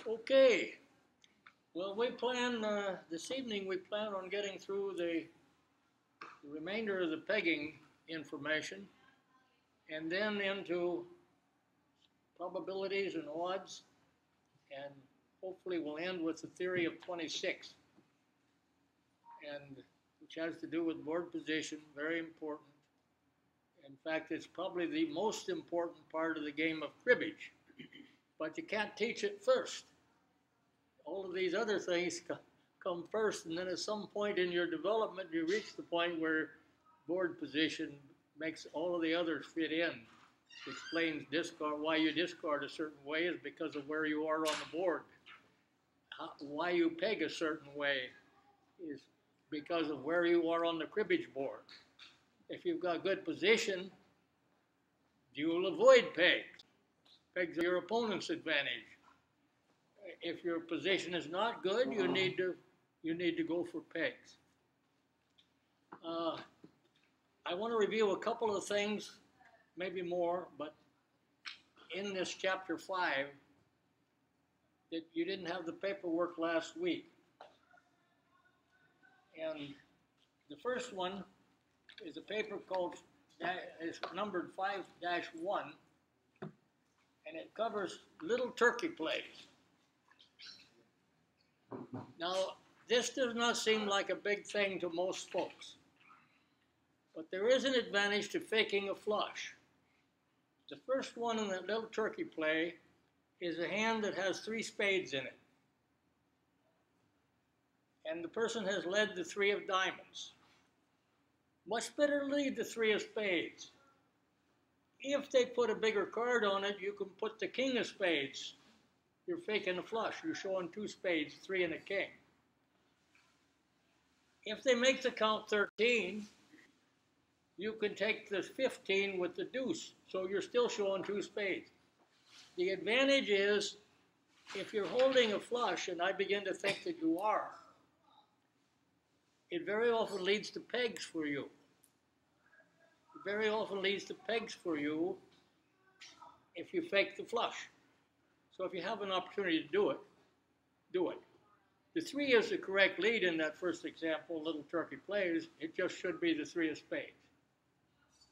Okay. Well, we plan, this evening we plan on getting through the remainder of the pegging information and then into probabilities and odds, and hopefully we'll end with the theory of 26, and which has to do with board position, very important. In fact, it's probably the most important part of the game of cribbage, but you can't teach it first. All of these other things come first, and then at some point in your development, you reach the point where board position makes all of the others fit in. It explains discard, why you discard a certain way is because of where you are on the board. Why you peg a certain way is because of where you are on the cribbage board. If you've got good position, you will avoid pegs. Pegs are your opponent's advantage. If your position is not good, you need to go for pegs. I want to review a couple of things, maybe more, but in this chapter 5, that you didn't have the paperwork last week. And the first one is a paper called, it's numbered 5-1, and it covers little turkey plays. Now, this does not seem like a big thing to most folks, but there is an advantage to faking a flush. The first one in that little turkey play is a hand that has 3 spades in it. And the person has led the 3 of diamonds. Much better lead the 3 of spades. If they put a bigger card on it, you can put the king of spades. You're faking a flush. You're showing 2 spades, 3 and a king. If they make the count 13, you can take the 15 with the deuce. So you're still showing 2 spades. The advantage is, if you're holding a flush, and I begin to think that you are, it very often leads to pegs for you. It very often leads to pegs for you if you fake the flush. So if you have an opportunity to do it, do it. The 3 is the correct lead in that first example, little turkey plays. It just should be the 3 of spades.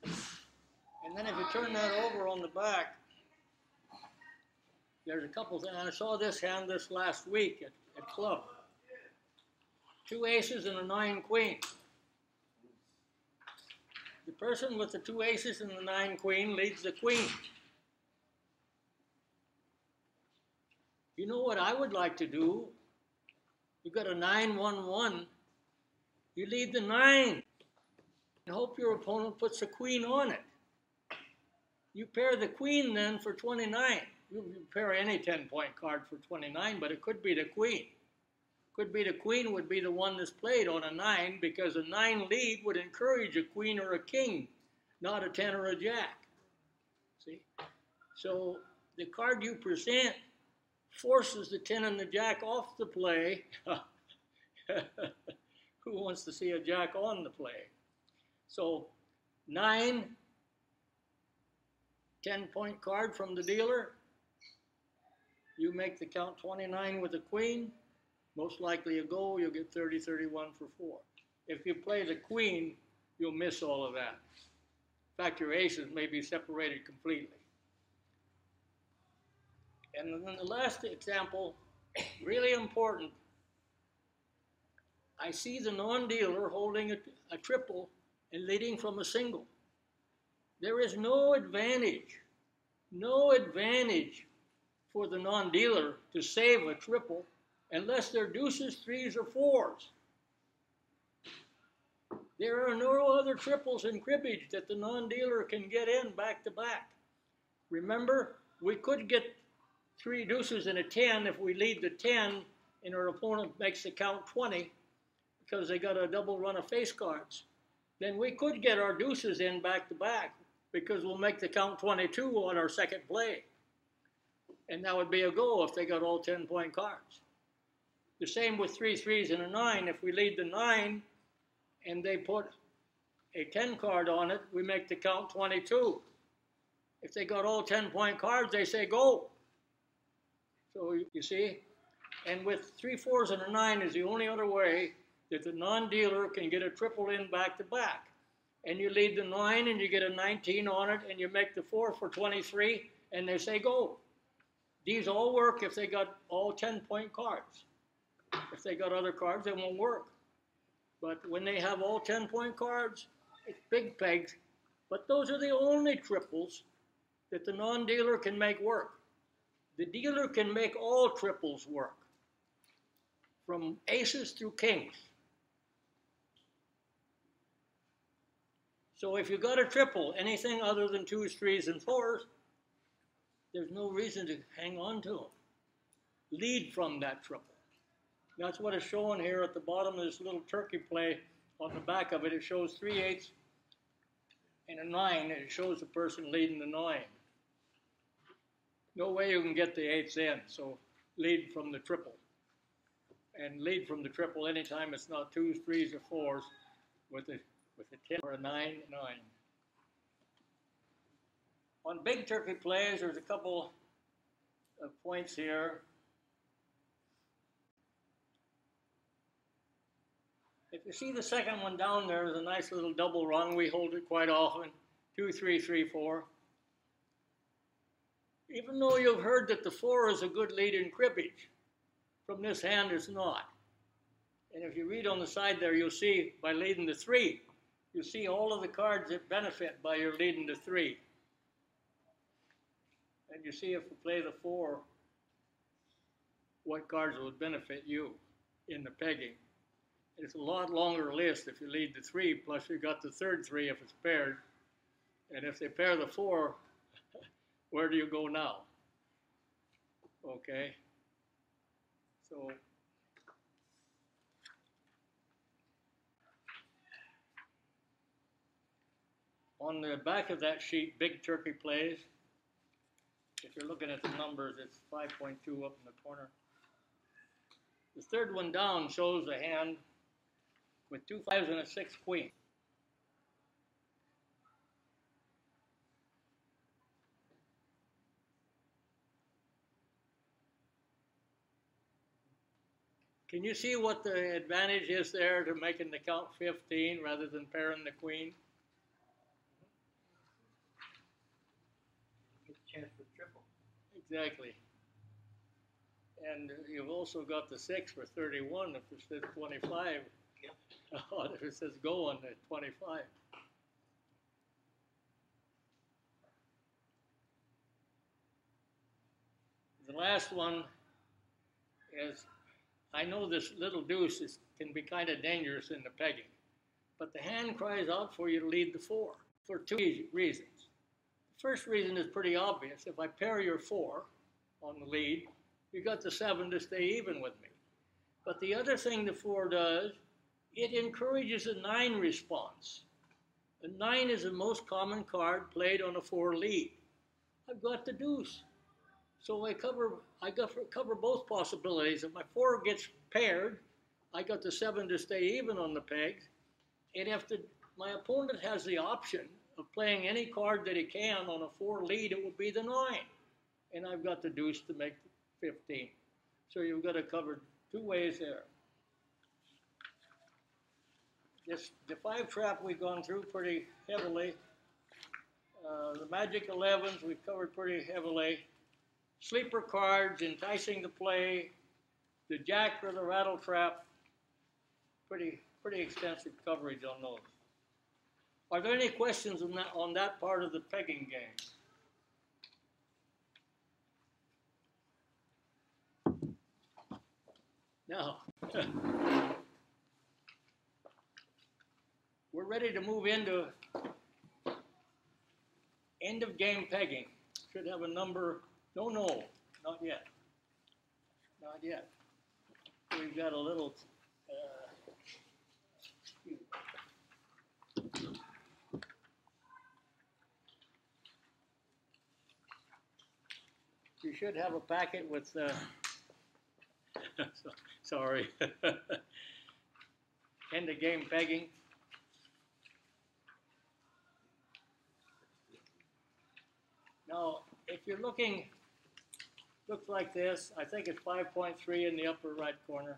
And then if you turn that over on the back, there's a couple things. I saw this hand this last week at club. 2 aces and a 9 queen. The person with the 2 aces and the 9 queen leads the queen. You know what I would like to do? You've got a 9-1-1. You lead the 9 and hope your opponent puts a queen on it. You pair the queen then for 29. You pair any 10-point card for 29, but it could be the queen. Could be the queen would be the one that's played on a 9, because a 9 lead would encourage a queen or a king, not a 10 or a jack. See? So the card you present forces the 10 and the jack off the play. Who wants to see a jack on the play? So 9, 10-point card from the dealer. You make the count 29 with a queen. Most likely a go, you'll get 30, 31 for 4. If you play the queen, you'll miss all of that. In fact, your aces may be separated completely. And then the last example, really important. I see the non-dealer holding a triple and leading from a single. There is no advantage for the non-dealer to save a triple unless they're deuces, 3s, or 4s. There are no other triples in cribbage that the non-dealer can get in back to back. Remember, we could get 3 deuces and a 10 if we lead the 10 and our opponent makes the count 20 because they got a double run of face cards. Then we could get our deuces in back to back because we'll make the count 22 on our second play. And that would be a go if they got all 10-point cards. The same with 3 3s and a 9. If we lead the 9 and they put a 10 card on it, we make the count 22. If they got all 10-point cards, they say go. So you see, and with 3 4s and a 9 is the only other way that the non-dealer can get a triple in back to back. And you lead the 9 and you get a 19 on it and you make the 4 for 23 and they say go. These all work if they got all 10-point cards. If they got other cards, they won't work. But when they have all 10-point cards, it's big pegs. But those are the only triples that the non-dealer can make work. The dealer can make all triples work, from aces through kings. So if you got a triple, anything other than 2s, 3s, and 4s, there's no reason to hang on to them. Lead from that triple. That's what is shown here at the bottom of this little turkey play. On the back of it, it shows 3 8s and a 9, and it shows the person leading the 9. No way you can get the 8s in, so lead from the triple. And lead from the triple anytime it's not 2s, 3s, or 4s with a 10 or a 9, 9. On big turkey plays, there's a couple of points here. If you see the second one down there, there's a nice little double rung. We hold it quite often, 2, 3, 3, 4. Even though you've heard that the 4 is a good lead in cribbage, from this hand it's not. And if you read on the side there, you'll see by leading the 3, you see all of the cards that benefit by your leading the 3. And you see if you play the 4, what cards would benefit you in the pegging. It's a lot longer list if you lead the 3, plus you got the third 3 if it's paired. And if they pair the 4, where do you go now? Okay. So on the back of that sheet, big turkey plays. If you're looking at the numbers, it's 5.2 up in the corner. The third one down shows a hand with 2 5s and a 6 queen. Can you see what the advantage is there to making the count 15 rather than pairing the queen? Get a chance for triple. Exactly. And you've also got the 6 for 31 if it says 25. Yep. If it says go on the 25. The last one is, I know this little deuce can be kind of dangerous in the pegging, but the hand cries out for you to lead the 4 for 2 reasons. The first reason is pretty obvious. If I pair your 4 on the lead, you got the 7 to stay even with me. But the other thing the 4 does, it encourages a 9 response. A 9 is the most common card played on a 4 lead. I've got the deuce. So I cover both possibilities. If my 4 gets paired, I got the 7 to stay even on the pegs. And if my opponent has the option of playing any card that he can on a 4 lead, it will be the 9. And I've got the deuce to make 15. So you've got it covered 2 ways there. The 5 trap we've gone through pretty heavily. The magic 11s we've covered pretty heavily. Sleeper cards, enticing to play, the jack or the rattle trap, pretty extensive coverage on those. Are there any questions on that part of the pegging game? Now, we're ready to move into end of game pegging. Should have a number. No, not yet. Not yet. We've got a little. You should have a packet with. Sorry. End of game pegging. Now, if you're looking Looks like this. I think it's 5.3 in the upper right corner.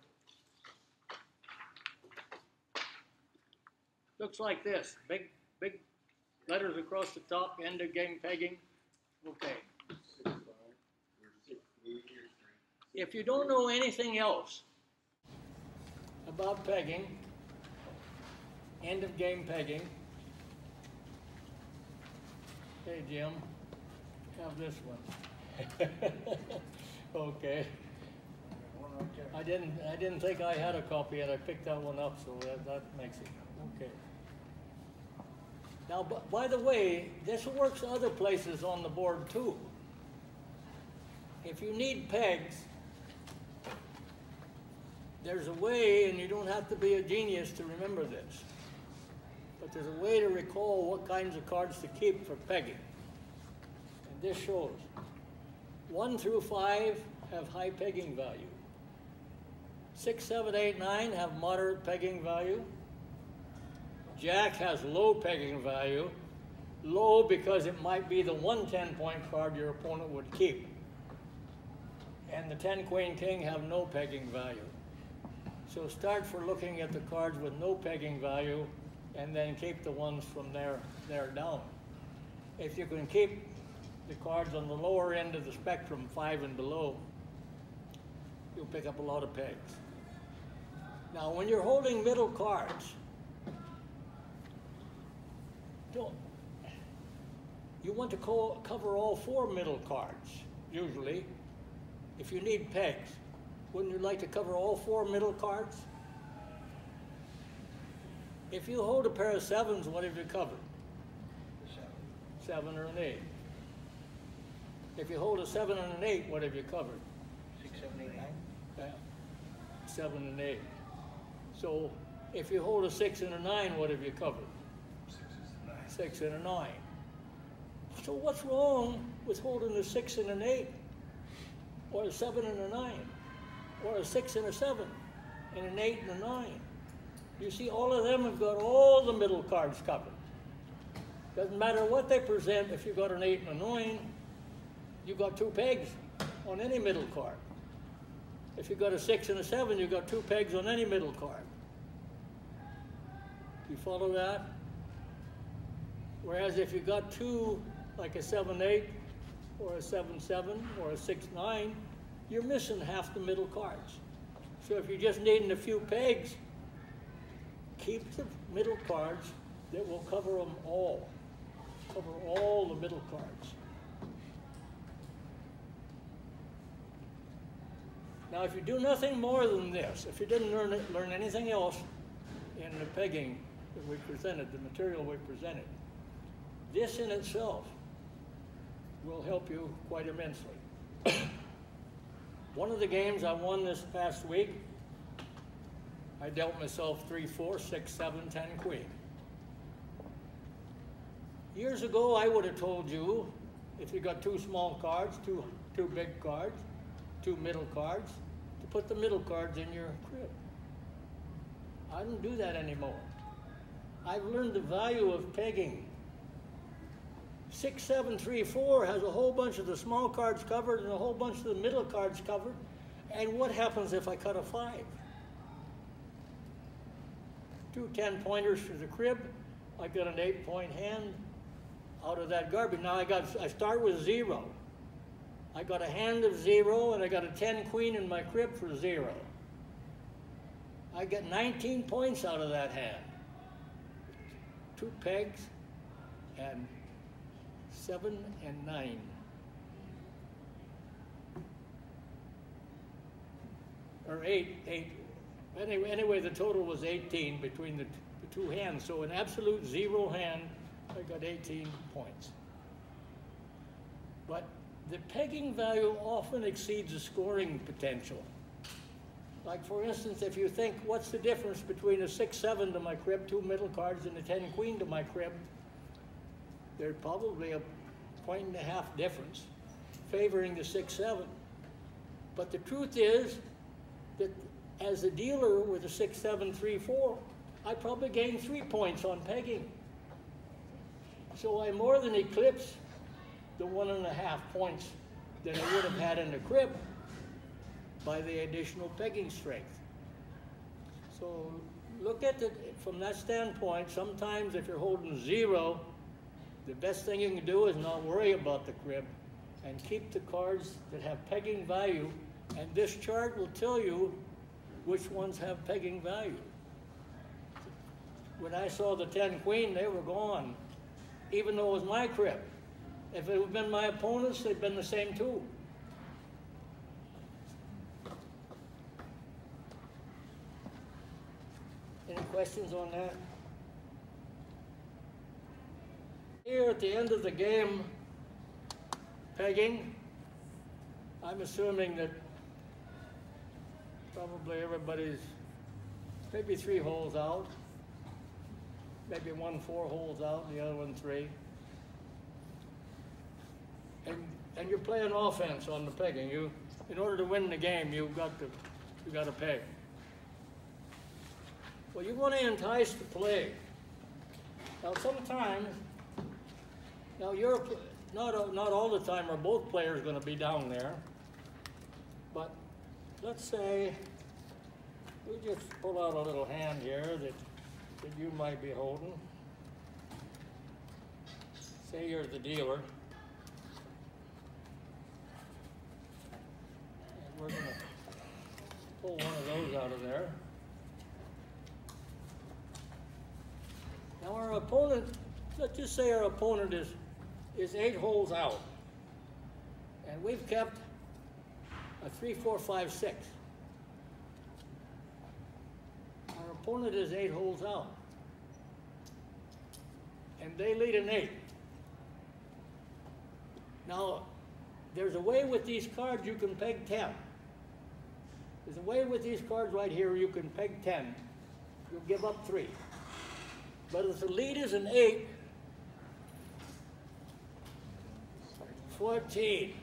Looks like this. Big letters across the top, end of game pegging. Okay. If you don't know anything else about pegging, end of game pegging, hey Jim, have this one. Okay. I didn't think I had a copy and I picked that one up, so that makes it okay. Now, by the way, this works other places on the board too. If you need pegs, there's a way, and you don't have to be a genius to remember this, but there's a way to recall what kinds of cards to keep for pegging. And this shows 1 through 5 have high pegging value. 6, 7, 8, 9 have moderate pegging value. Jack has low pegging value. Low because it might be the one 10-point card your opponent would keep. And the 10, Queen, King have no pegging value. So start for looking at the cards with no pegging value and then keep the ones from there down. If you can keep the cards on the lower end of the spectrum, 5 and below, you'll pick up a lot of pegs. Now, when you're holding middle cards, you want to cover all 4 middle cards, usually. If you need pegs, wouldn't you like to cover all 4 middle cards? If you hold a pair of 7s, what have you covered? 7 or an 8. If you hold a 7 and an 8, what have you covered? 6, 7, 8, 9. Yeah, 7 and 8. So if you hold a 6 and a 9, what have you covered? 6 and a 9. So what's wrong with holding a 6 and an 8, or a 7 and a 9, or a 6 and a 7, and an 8 and a 9? You see, all of them have got all the middle cards covered. Doesn't matter what they present. If you've got an 8 and a 9, you've got 2 pegs on any middle card. If you've got a 6 and a 7, you've got 2 pegs on any middle card. You follow that? Whereas if you've got 2, like a 7-8, or a 7-7, or a 6-9, you're missing half the middle cards. So if you're just needing a few pegs, keep the middle cards that will cover them all. Cover all the middle cards. Now, if you do nothing more than this, if you didn't learn anything else in the pegging that we presented, the material we presented, this in itself will help you quite immensely. One of the games I won this past week, I dealt myself 3, 4, 6, 7, 10, Queen. Years ago, I would have told you, if you got 2 small cards, two big cards, 2 middle cards, to put the middle cards in your crib. I don't do that anymore. I've learned the value of pegging. 6, 7, 3, 4 has a whole bunch of the small cards covered and a whole bunch of the middle cards covered. And what happens if I cut a 5? 2 10-pointers for the crib. I got an 8-point hand out of that garbage. Now I start with 0. I got a hand of 0 and I got a 10 Queen in my crib for 0. I get 19 points out of that hand. 2 pegs and 7 and 9. Or 8. Anyway, the total was 18 between the 2 hands. So an absolute 0 hand, I got 18 points. But the pegging value often exceeds the scoring potential. Like, for instance, if you think, what's the difference between a 6-7 to my crib, 2 middle cards, and a 10 Queen to my crib? There's probably a 1.5 point difference favoring the 6-7. But the truth is that as a dealer with a 6-7, 3-4, I probably gained 3 points on pegging. So I more than eclipse the 1.5 points than it would have had in the crib by the additional pegging strength. So look at it from that standpoint. Sometimes if you're holding 0, the best thing you can do is not worry about the crib and keep the cards that have pegging value, and this chart will tell you which ones have pegging value. When I saw the 10 queen, they were gone, even though it was my crib. If it had been my opponents, they'd been the same too. Any questions on that? Here at the end of the game, pegging, I'm assuming that probably everybody's maybe 3 holes out, maybe one 4 holes out, the other one 3. And you're playing offense on the pegging. In order to win the game, you got to peg. Well, you want to entice the play. Now, sometimes, you're not all the time are both players going to be down there, but let's say we just pull out a little hand here that you might be holding. Say you're the dealer. And we're going to pull one of those out of there. Now our opponent, let's just say our opponent is 8 holes out. And we've kept a 3, 4, 5, 6. Our opponent is 8 holes out. And they lead an 8. Now, there's a way with these cards you can peg 10. There's a way with these cards right here you can peg 10. You'll give up 3. But if the lead is an 8, 14,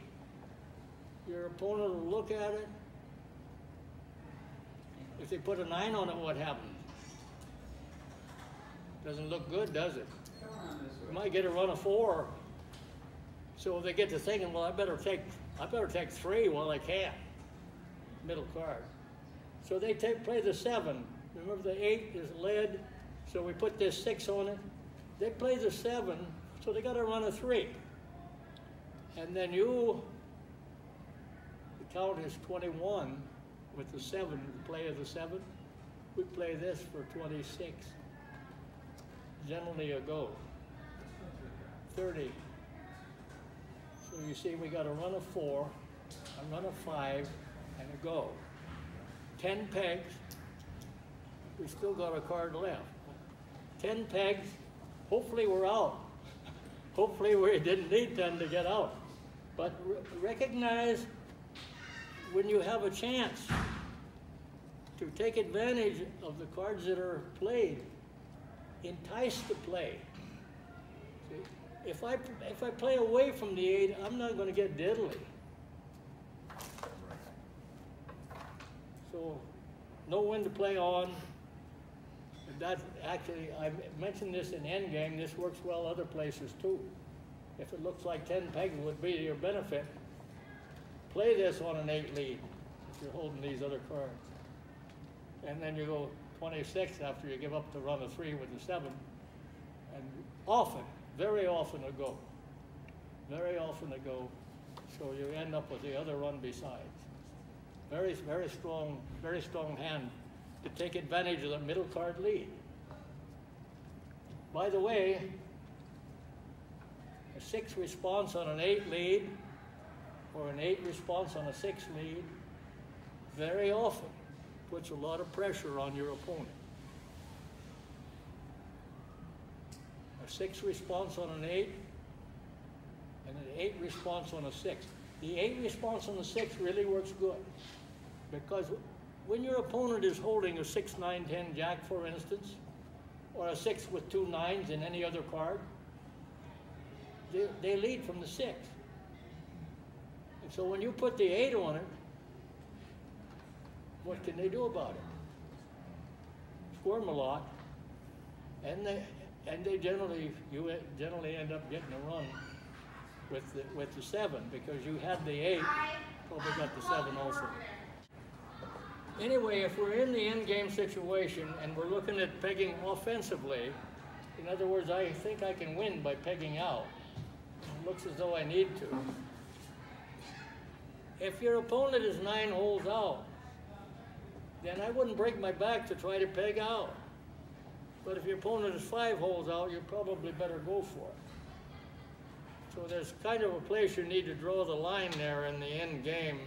your opponent will look at it. If they put a 9 on it, what happens? Doesn't look good, does it? You might get a run of 4. So they get to thinking, well, I better take 3 while I can. Middle card. So they play the 7. Remember, the 8 is led. So we put this 6 on it. They play the 7, so they got to run a 3. And then the count is 21 with the 7, the play of the 7. We play this for 26. Generally a go. 30. So you see we got a run of 4, a run of 5, and a go. 10 pegs. We still got a card left. 10 pegs, hopefully we're out. Hopefully we didn't need 10 to get out. But recognize when you have a chance to take advantage of the cards that are played, entice the play. See, if I play away from the 8, I'm not going to get diddly. So know when to play on. That actually, I mentioned this in endgame. This works well other places too. If it looks like 10 pegs would be to your benefit, play this on an 8 lead if you're holding these other cards. And then you go 26 after you give up the run of 3 with the 7. And often, very often a go. Very often a go. So you end up with the other run besides. Very, very strong hand to take advantage of the middle card lead. By the way, a 6 response on an 8 lead or an 8 response on a 6 lead very often puts a lot of pressure on your opponent. A 6 response on an 8 and an 8 response on a 6. The 8 response on the 6 really works good because when your opponent is holding a 6, 9, 10 jack, for instance, or a 6 with 2 9s in any other card, they lead from the 6. And so when you put the 8 on it, what can they do about it? Squirm a lot, and you generally end up getting a run with the 7, because you had the 8, probably got the 7 also. Anyway, if we're in the end game situation and we're looking at pegging offensively, in other words, I think I can win by pegging out. It looks as though I need to. If your opponent is 9 holes out, then I wouldn't break my back to try to peg out. But if your opponent is 5 holes out, you probably better go for it. So there's kind of a place you need to draw the line there in the end game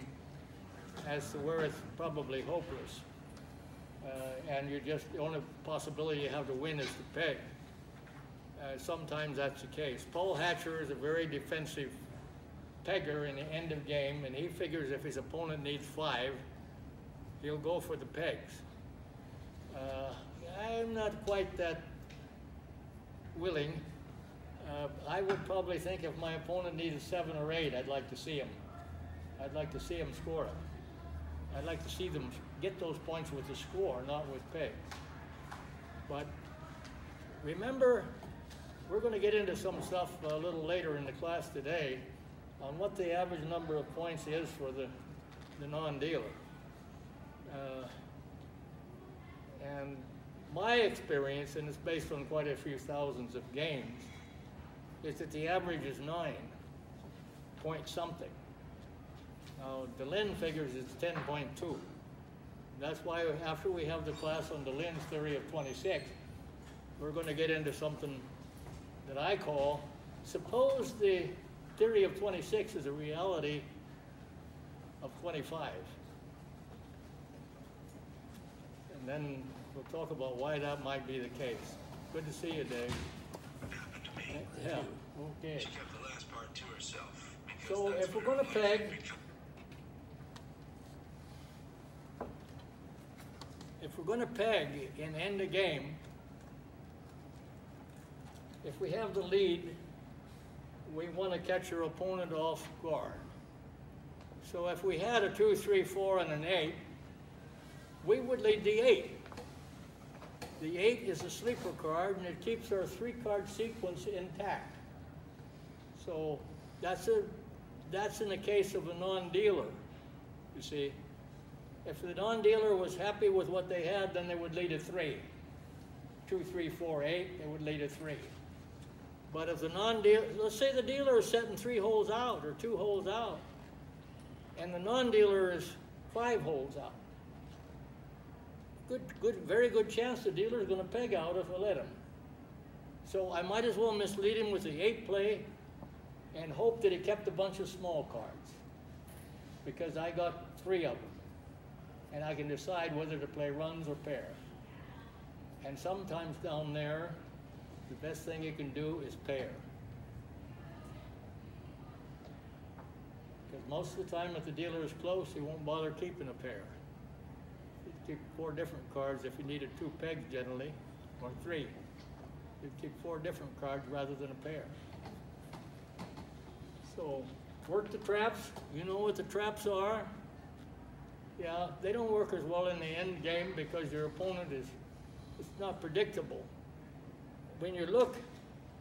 as to where it's probably hopeless. And you just, the only possibility you have to win is to peg. Sometimes that's the case. Paul Hatcher is a very defensive pegger in the end of game, and he figures if his opponent needs 5, he'll go for the pegs. I'm not quite that willing. I would probably think if my opponent needed 7 or 8, I'd like to see him. I'd like to see him score it. I'd like to see them get those points with the score, not with pegs. But remember, we're going to get into some stuff a little later in the class today on what the average number of points is for the non-dealer. And my experience, and it's based on quite a few thousands of games, is that the average is 9 point something. Now, DeLynn figures it's 10.2. That's why after we have the class on DeLynn's theory of 26, we're going to get into something that I call, suppose the theory of 26 is a reality of 25. And then we'll talk about why that might be the case. Good to see you, Dave. Happened to me. Yeah, okay. She kept the last part to herself. So if we're going to peg, in end of game, if we have the lead, we want to catch your opponent off guard. So if we had a 2, 3, 4, and an 8, we would lead the 8. The 8 is a sleeper card, and it keeps our 3-card sequence intact. So that's in the case of a non-dealer, you see. If the non-dealer was happy with what they had, then they would lead a 3. 2, 3, 4, 8, they would lead a 3. But if the non-dealer, let's say the dealer is setting 3 holes out or 2 holes out, and the non-dealer is 5 holes out, very good chance the dealer is going to peg out if I let him. So I might as well mislead him with the 8 play and hope that he kept a bunch of small cards, because I got 3 of them, and I can decide whether to play runs or pair. And sometimes down there, the best thing you can do is pair. Because most of the time, if the dealer is close, he won't bother keeping a pair. He'd keep 4 different cards if he needed 2 pegs generally, or 3. He'd keep 4 different cards rather than a pair. So, work the traps. You know what the traps are. Yeah, they don't work as well in the end game because your opponent it's not predictable. When you look,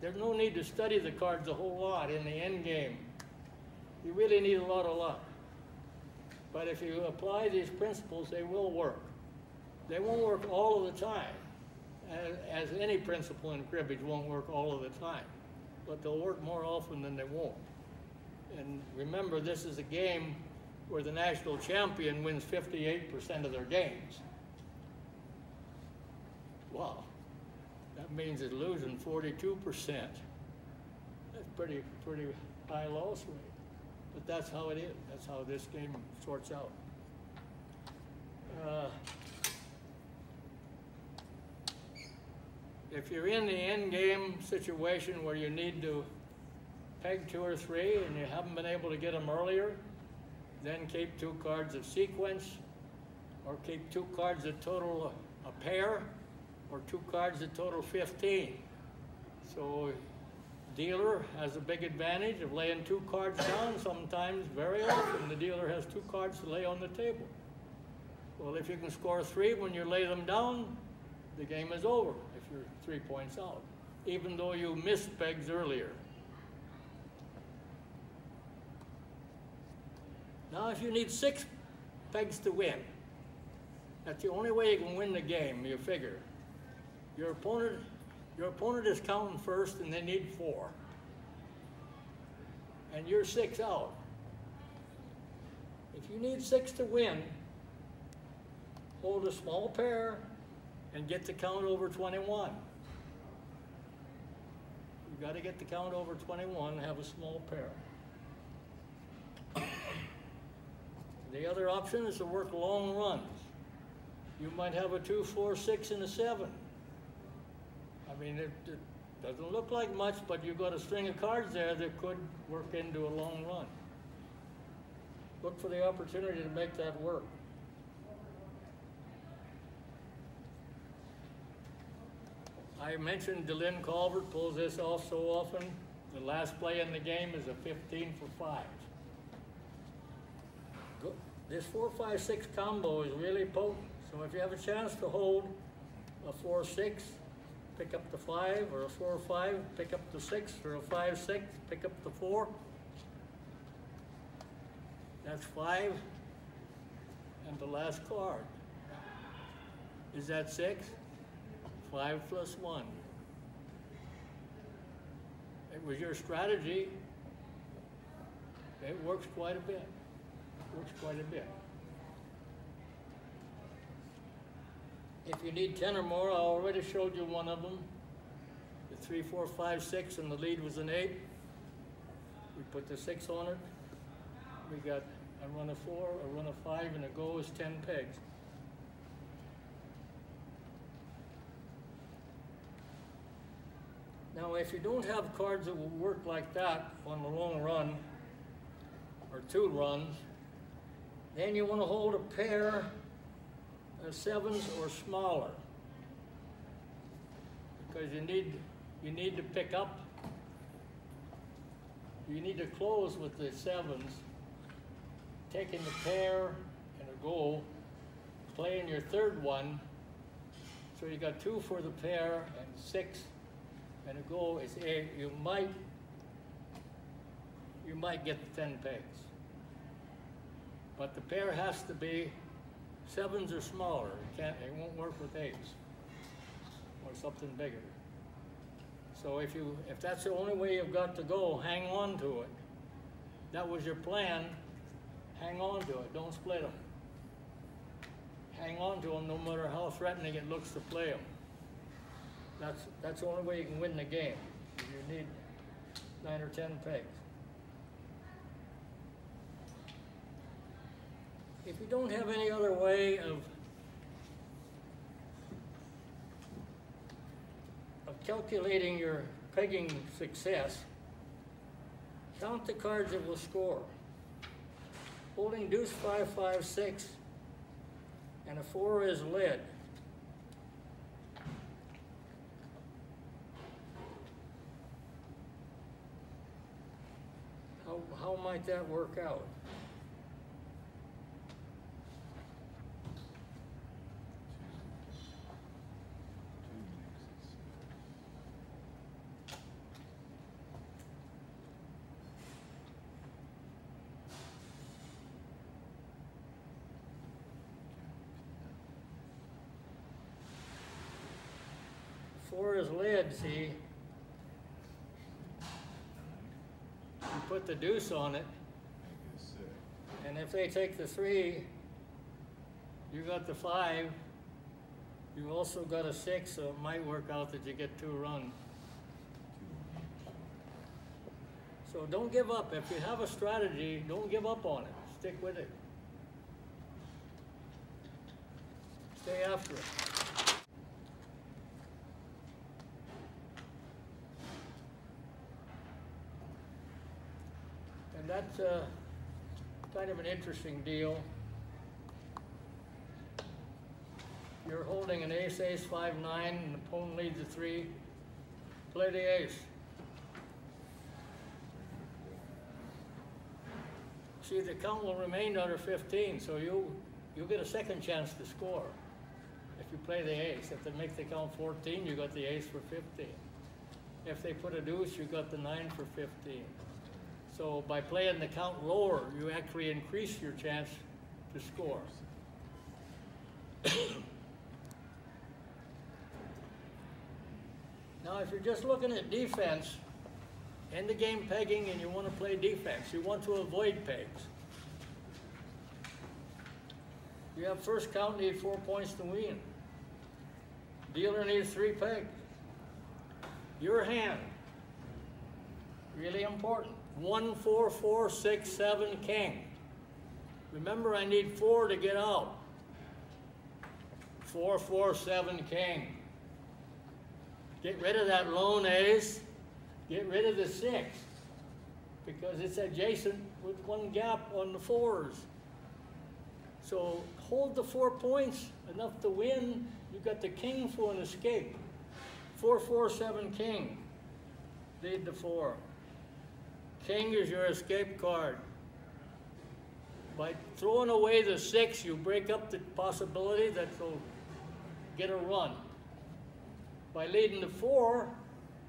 there's no need to study the cards a whole lot in the end game. You really need a lot of luck. But if you apply these principles, they will work. They won't work all of the time, as any principle in cribbage won't work all of the time. But they'll work more often than they won't. And remember, this is a game where the national champion wins 58% of their games. Wow. That means it's losing 42%. That's pretty high loss rate. But that's how it is. That's how this game sorts out. If you're in the end game situation where you need to peg 2 or 3 and you haven't been able to get them earlier, then keep 2 cards of sequence, or keep 2 cards that total a pair, or 2 cards that total 15. So dealer has a big advantage of laying 2 cards down. Sometimes, very often, the dealer has 2 cards to lay on the table. Well, if you can score 3 when you lay them down, the game is over if you're 3 points out, even though you missed pegs earlier. Now if you need 6 pegs to win, that's the only way you can win the game, you figure. Your opponent is counting first and they need 4. And you're 6 out. If you need 6 to win, hold a small pair and get the count over 21. You've got to get the count over 21 and have a small pair. The other option is to work long runs. You might have a 2, 4, 6, and a 7. I mean, it doesn't look like much, but you've got a string of cards there that could work into a long run. Look for the opportunity to make that work. I mentioned DeLynn Colvert pulls this off so often. The last play in the game is a 15 for 5. This 4, 5, 6 combo is really potent. So if you have a chance to hold a 4, 6, pick up the 5, or a 4, 5, pick up the 6, or a 5, 6, pick up the 4. That's 5. And the last card. Is that 6? 5 plus 1. It was your strategy. It works quite a bit. Works quite a bit. If you need 10 or more, I already showed you one of them. The 3, 4, 5, 6, and the lead was an 8. We put the 6 on it. We got a run of 4, a run of 5, and a go is 10 pegs. Now, if you don't have cards that will work like that on the long run, or 2 runs, then you want to hold a pair of 7s or smaller, because you need to pick up. You need to close with the 7s, taking the pair and a go, playing your 3rd one. So you got 2 for the pair and 6 and a go is 8. You might get the 10 pegs. But the pair has to be 7s or smaller. It won't work with 8s or something bigger. So if that's the only way you've got to go, hang on to it. That was your plan. Hang on to it. Don't split them. Hang on to them no matter how threatening it looks to play them. That's the only way you can win the game. You need 9 or 10 pegs. If you don't have any other way of calculating your pegging success, count the cards that will score. Holding deuce 5, 5, 6, and a 4 is led. How might that work out? Four is led, see? You put the deuce on it, and if they take the 3, you got the 5. You also got a 6, so it might work out that you get 2 runs. So don't give up. If you have a strategy, don't give up on it. Stick with it. Stay after it. And that's kind of an interesting deal. You're holding an ace, ace, 5, 9, and the opponent leads a 3. Play the ace. See, the count will remain under 15, so you'll get a second chance to score if you play the ace. If they make the count 14, you got the ace for 15. If they put a deuce, you got the 9 for 15. So by playing the count lower, you actually increase your chance to score. Now, if you're just looking at defense, end the game pegging and you want to play defense, you want to avoid pegs. You have first count, need 4 points to win. Dealer needs 3 pegs. Your hand, really important. 1, 4, 4, 6, 7, king. Remember, I need 4 to get out. 4, 4, 7, king. Get rid of that lone ace. Get rid of the 6 because it's adjacent with 1 gap on the 4s. So hold the 4 points, enough to win. You've got the king for an escape. 4, 4, 7, king. Lead the 4. King is your escape card. By throwing away the 6, you break up the possibility that you'll get a run. By leading the 4,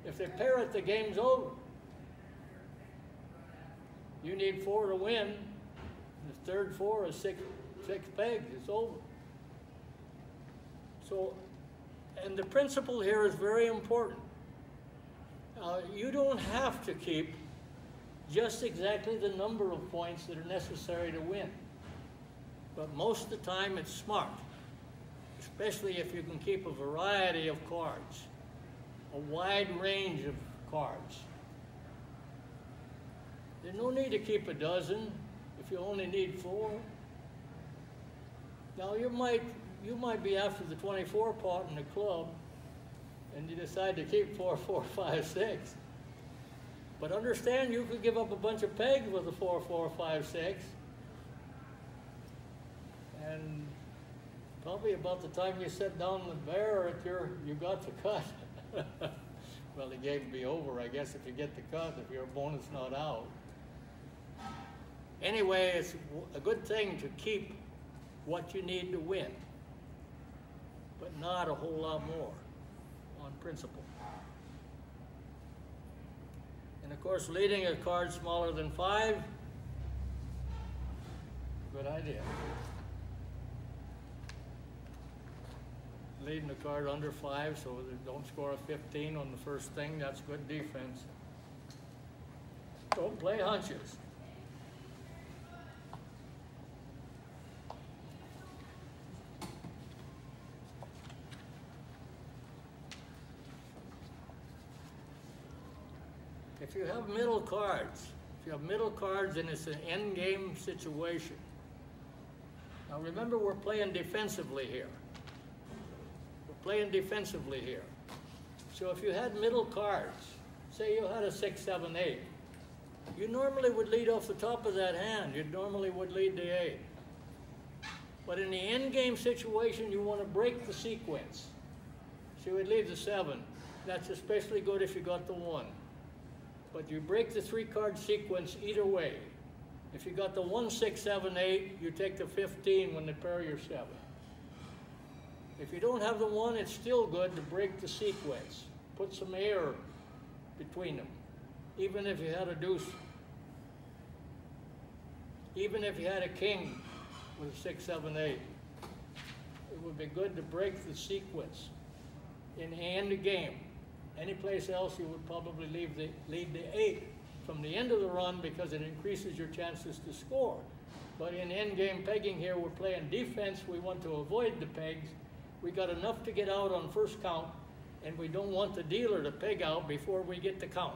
if they pair it, the game's over. You need 4 to win. The third 4 is 6 pegs. It's over. So, and the principle here is very important. You don't have to keep just exactly the number of points that are necessary to win. But most of the time it's smart, especially if you can keep a variety of cards, a wide range of cards. There's no need to keep a dozen if you only need 4. Now you might be after the 24 pot in the club and you decide to keep 4, 4, 5, 6. But understand you could give up a bunch of pegs with a 4, 4, 5, 6. And probably about the time you sit down the bear, you got the cut. Well, the game will be over, I guess, if you get the cut, if your opponent's not out. Anyway, it's a good thing to keep what you need to win, but not a whole lot more on principle. And of course, leading a card smaller than 5, good idea. Leading a card under 5 so they don't score a 15 on the first thing, that's good defense. Don't play hunches. If you have middle cards, and it's an end game situation. Now remember, we're playing defensively here. So if you had middle cards, say you had a 6, 7, 8, you normally would lead off the top of that hand. You normally would lead the 8. But in the end game situation, you want to break the sequence. So you would leave the 7. That's especially good if you got the 1. But you break the 3-card sequence either way. If you got the 1, 6, 7, 8, you take the 15 when they pair your 7. If you don't have the 1, it's still good to break the sequence. Put some air between them. Even if you had a deuce. Even if you had a king with a 6, 7, 8. It would be good to break the sequence in the end of game. Any place else, you would probably lead the 8 from the end of the run because it increases your chances to score. But in end-game pegging here, we're playing defense. We want to avoid the pegs. We got enough to get out on first count, and we don't want the dealer to peg out before we get the count.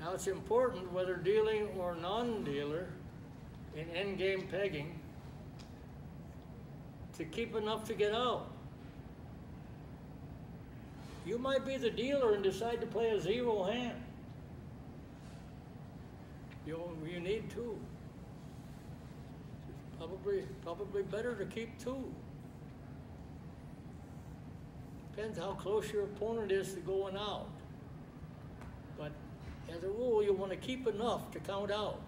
Now it's important, whether dealing or non-dealer in endgame pegging, to keep enough to get out. You might be the dealer and decide to play a 0 hand. You need 2. It's probably better to keep 2. Depends how close your opponent is to going out. But as a rule, you want to keep enough to count out.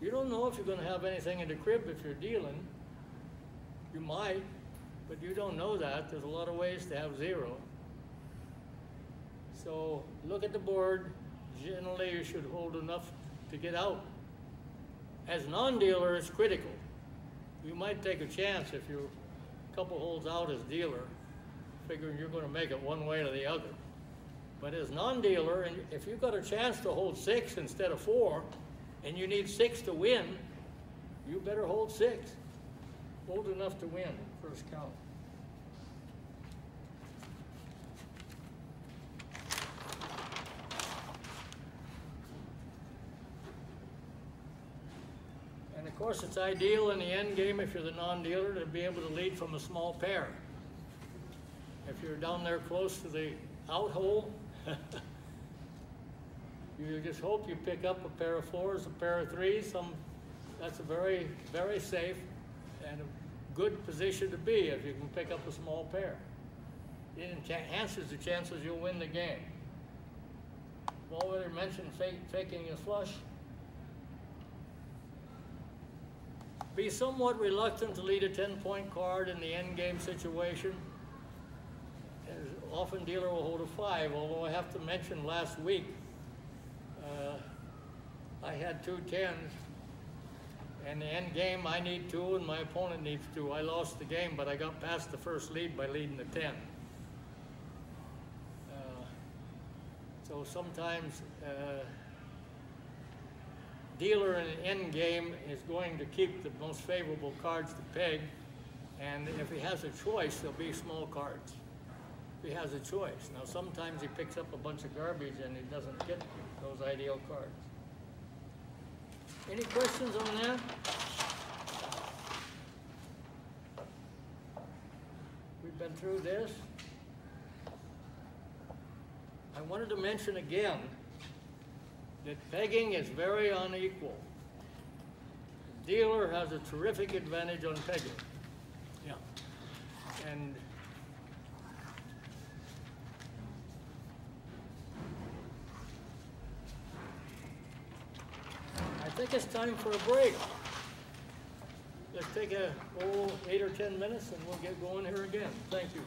You don't know if you're going to have anything in the crib if you're dealing. You might, but you don't know that. There's a lot of ways to have zero. So look at the board. Generally, you should hold enough to get out. As non-dealer, it's critical. You might take a chance if you're a couple holes out as dealer, figuring you're going to make it one way or the other. But as non-dealer, and if you've got a chance to hold 6 instead of 4, and you need 6 to win, you better hold 6. Hold enough to win first count. And of course, it's ideal in the end game if you're the non-dealer to be able to lead from a small pair. If you're down there close to the out hole, you just hope you pick up a pair of 4s, a pair of 3s. That's a very, very safe and a good position to be if you can pick up a small pair. It enhances the chances you'll win the game. I've already mentioned faking a flush. Be somewhat reluctant to lead a 10-point card in the end game situation. As often dealer will hold a 5, although I have to mention last week I had 2 10s. And the end game, I need 2 and my opponent needs 2. I lost the game, but I got past the first lead by leading the 10. So sometimes dealer in an end game is going to keep the most favorable cards to peg, and if he has a choice, there'll be small cards. If he has a choice. Now sometimes he picks up a bunch of garbage and he doesn't get those ideal cards. Any questions on that? We've been through this. I wanted to mention again that pegging is very unequal. The dealer has a terrific advantage on pegging. Yeah. And I think it's time for a break. Let's take a 8 or 10 minutes and we'll get going here again. Thank you.